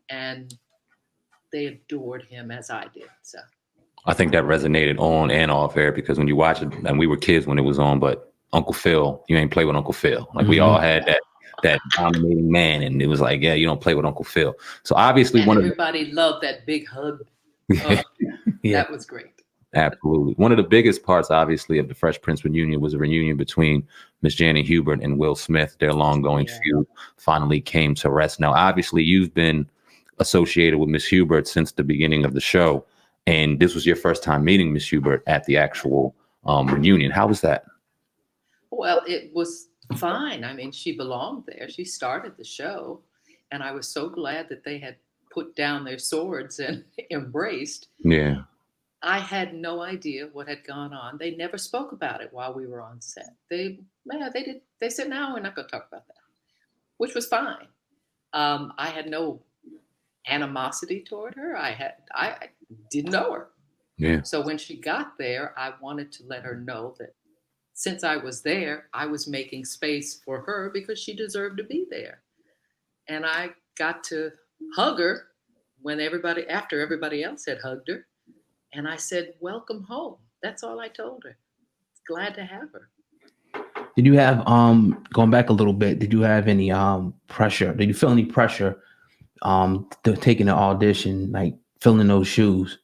and they adored him as I did. So I think that resonated on and off air because when you watch it, and we were kids when it was on, but Uncle Phil, you ain't play with Uncle Phil. Like we all had that dominating man, and it was like, yeah, you don't play with Uncle Phil. So obviously, and everybody loved that big hug. Oh, yeah, that was great. Absolutely. One of the biggest parts, obviously, of the Fresh Prince reunion was a reunion between Miss Janet Hubert and Will Smith. Their long-going feud finally came to rest. Now, obviously, you've been associated with Miss Hubert since the beginning of the show, and this was your first time meeting Miss Hubert at the actual reunion. How was that? Well, it was fine. I mean, she belonged there. She started the show, and I was so glad that they had put down their swords and embraced. Yeah. I had no idea what had gone on. They never spoke about it while we were on set. They did. They said, "No, we're not going to talk about that," which was fine. I had no animosity toward her. I didn't know her. Yeah. So when she got there, I wanted to let her know that since I was there, I was making space for her because she deserved to be there. And I got to hug her after everybody else had hugged her. And I said, "Welcome home." That's all I told her. Glad to have her. Did you have, going back a little bit, did you have any pressure? Did you feel any pressure taking the audition, like filling those shoes?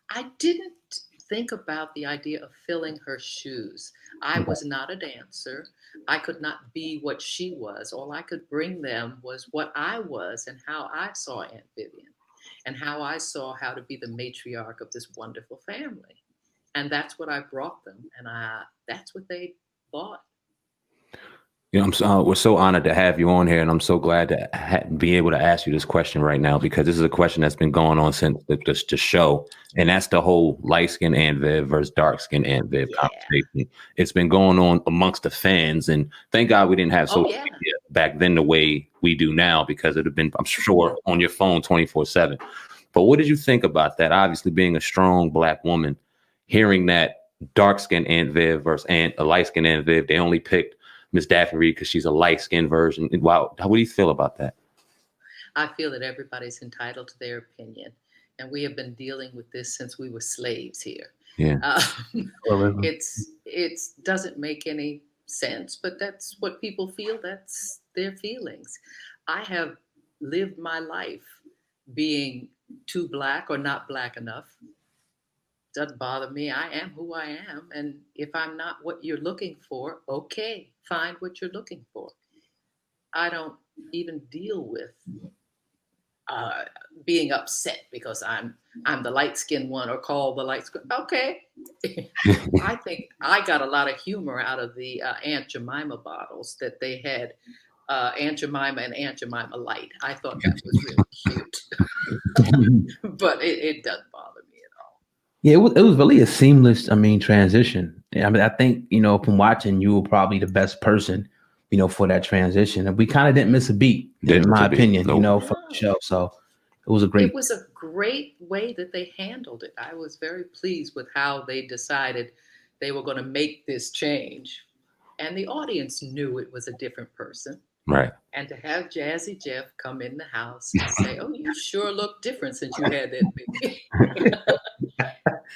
I didn't think about the idea of filling her shoes. I was not a dancer. I could not be what she was. All I could bring them was what I was and how I saw Aunt Vivian. And how I saw how to be the matriarch of this wonderful family. And that's what I brought them. And that's what they thought. You know, we're so honored to have you on here. And I'm so glad to be able to ask you this question right now, because this is a question that's been going on since the show. And that's the whole light-skinned Aunt Viv versus dark-skinned Aunt Viv conversation. It's been going on amongst the fans. And thank God we didn't have social media back then the way we do now, because it would have been, I'm sure, on your phone 24/7. But what did you think about that? Obviously, being a strong Black woman, hearing that dark-skinned Aunt Viv versus a light-skinned Aunt Viv, they only picked Miss Daphne Reid because she's a light-skinned version. Wow. What do you feel about that? I feel that everybody's entitled to their opinion. And we have been dealing with this since we were slaves here. Yeah. It doesn't make any sense, but that's what people feel. That's their feelings. I have lived my life being too Black or not Black enough. Doesn't bother me. I am who I am. And if I'm not what you're looking for, okay, find what you're looking for. I don't even deal with being upset because I'm the light-skinned one or called the light-skinned. Okay. I think I got a lot of humor out of the Aunt Jemima bottles that they had, Aunt Jemima and Aunt Jemima Light. I thought that was really cute. But it doesn't bother me at all. Yeah, it was really a seamless, transition. I mean, I think, from watching, you were probably the best person, for that transition. And we kind of didn't miss a beat, in my opinion, for the show. So it was a great way that they handled it. I was very pleased with how they decided they were going to make this change. And the audience knew it was a different person. Right. And to have Jazzy Jeff come in the house and say, "Oh, you sure look different since you had that baby."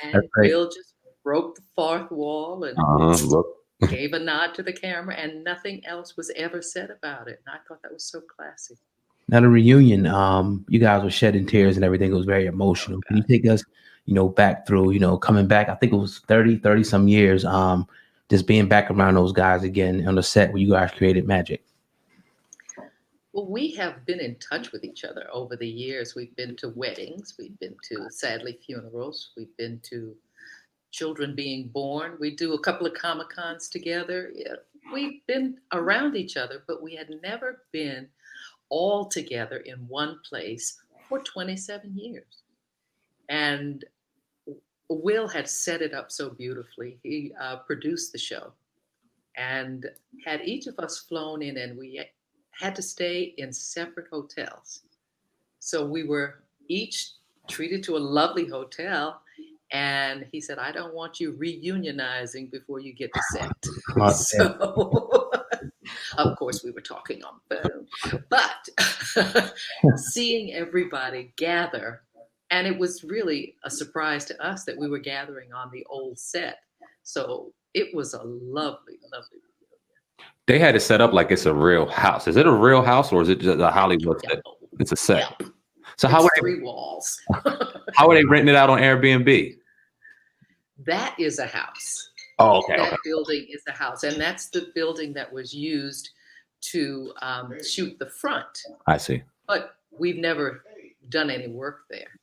And Bill just broke the fourth wall and gave a nod to the camera, and nothing else was ever said about it. And I thought that was so classy. Now the reunion, you guys were shedding tears and everything. It was very emotional. Can you take us, back through, coming back? I think it was 30 some years, just being back around those guys again on the set where you guys created magic. Well, we have been in touch with each other over the years. We've been to weddings. We've been to, sadly, funerals. We've been to children being born. We do a couple of Comic-Cons together. Yeah, we've been around each other, but we had never been all together in one place for 27 years. And Will had set it up so beautifully. He produced the show and had each of us flown in, and we had to stay in separate hotels. So we were each treated to a lovely hotel. And he said, "I don't want you reunionizing before you get to set." So Of course, we were talking on phone, but seeing everybody gather, and it was really a surprise to us that we were gathering on the old set. So it was a lovely, lovely. They had it set up like it's a real house. Is it a real house or is it just a Hollywood set? It's a set. Yep. So it's three walls. How are they renting it out on Airbnb? That is a house. Oh, okay. That building is a house, and that's the building that was used to shoot the front. I see. But we've never done any work there.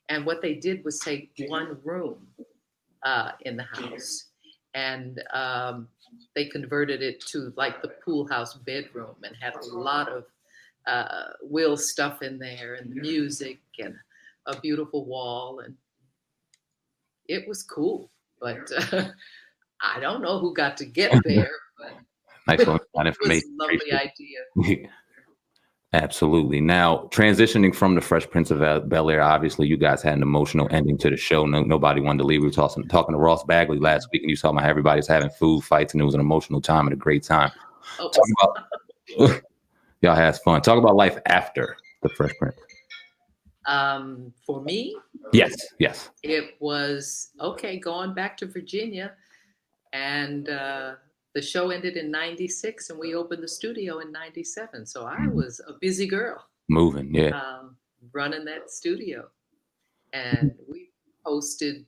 And what they did was take one room in the house, and they converted it to like the pool house bedroom, and had a lot of Will stuff in there, and music, and a beautiful wall, and it was cool. But I don't know who got to get there. But nice one. It was a lovely idea. Absolutely. Now, transitioning from the Fresh Prince of Bel-Air, obviously, you guys had an emotional ending to the show. Nobody wanted to leave. We were talking to Ross Bagley last week, and you saw how everybody's having food fights, and it was an emotional time and a great time. Y'all had fun. Talk about life after the Fresh Prince. For me, yes, it was okay. Going back to Virginia, and the show ended in '96, and we opened the studio in '97. So I was a busy girl, moving, yeah, running that studio, and we hosted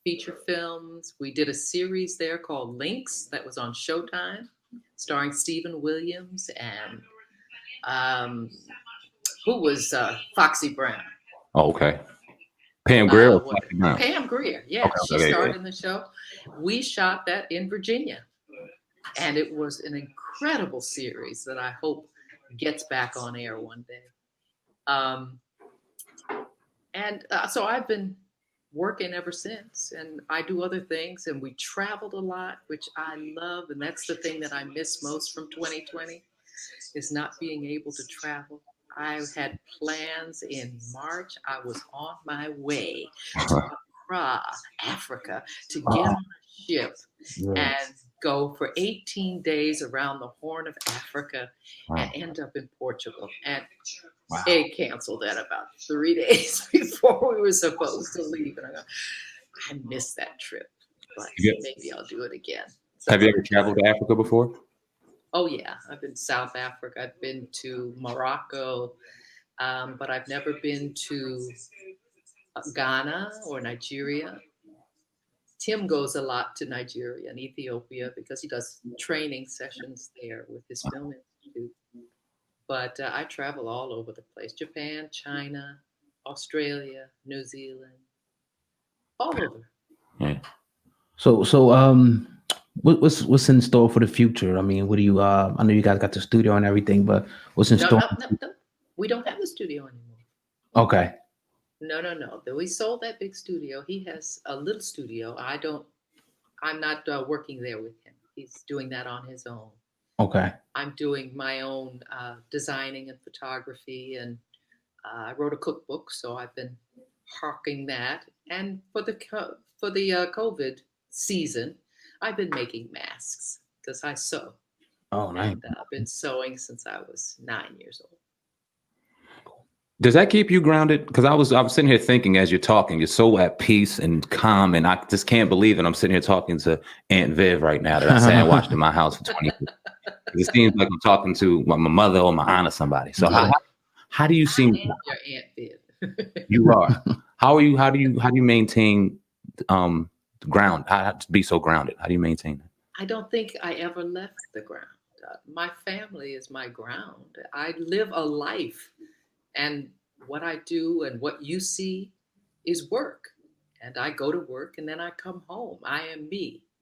feature films. We did a series there called Links that was on Showtime, starring Stephen Williams and who was Foxy Brown. Oh, okay. Pam Grier. Pam Grier, yeah. She starred in the show. We shot that in Virginia. And it was an incredible series that I hope gets back on air one day. So I've been working ever since. And I do other things. And we traveled a lot, which I love. And that's the thing that I miss most from 2020, is not being able to travel. I had plans in March. I was on my way to Accra, Africa, to get on a ship and go for 18 days around the Horn of Africa and end up in Portugal. And they canceled that about 3 days before we were supposed to leave. And I missed that trip, but maybe I'll do it again. So, have you ever traveled to Africa before? Oh, yeah. I've been to South Africa. I've been to Morocco, but I've never been to Ghana or Nigeria. Tim goes a lot to Nigeria and Ethiopia because he does training sessions there with his film institute. But I travel all over the place: Japan, China, Australia, New Zealand, all over. Yeah. So what's in store for the future? I mean, what do you? I know you guys got the studio and everything, but what's in store? No. We don't have the studio anymore. Okay. No. We sold that big studio. He has a little studio. I'm not working there with him. He's doing that on his own. Okay. I'm doing my own designing and photography, and I wrote a cookbook, so I've been hawking that. And for the COVID season, I've been making masks because I sew. Oh, nice. And I've been sewing since I was 9 years old. Does that keep you grounded? Because I was sitting here thinking as you're talking, you're so at peace and calm, and I just can't believe it. I'm sitting here talking to Aunt Viv right now that I sat and watched in my house for 20 years. It seems like I'm talking to my mother or my aunt or somebody. So how do you seem? Your Aunt Viv. You are. How do you maintain ground? How to be so grounded? How do you maintain that? I don't think I ever left the ground. My family is my ground. I live a life, and what I do and what you see is work. And I go to work and then I come home. I am me.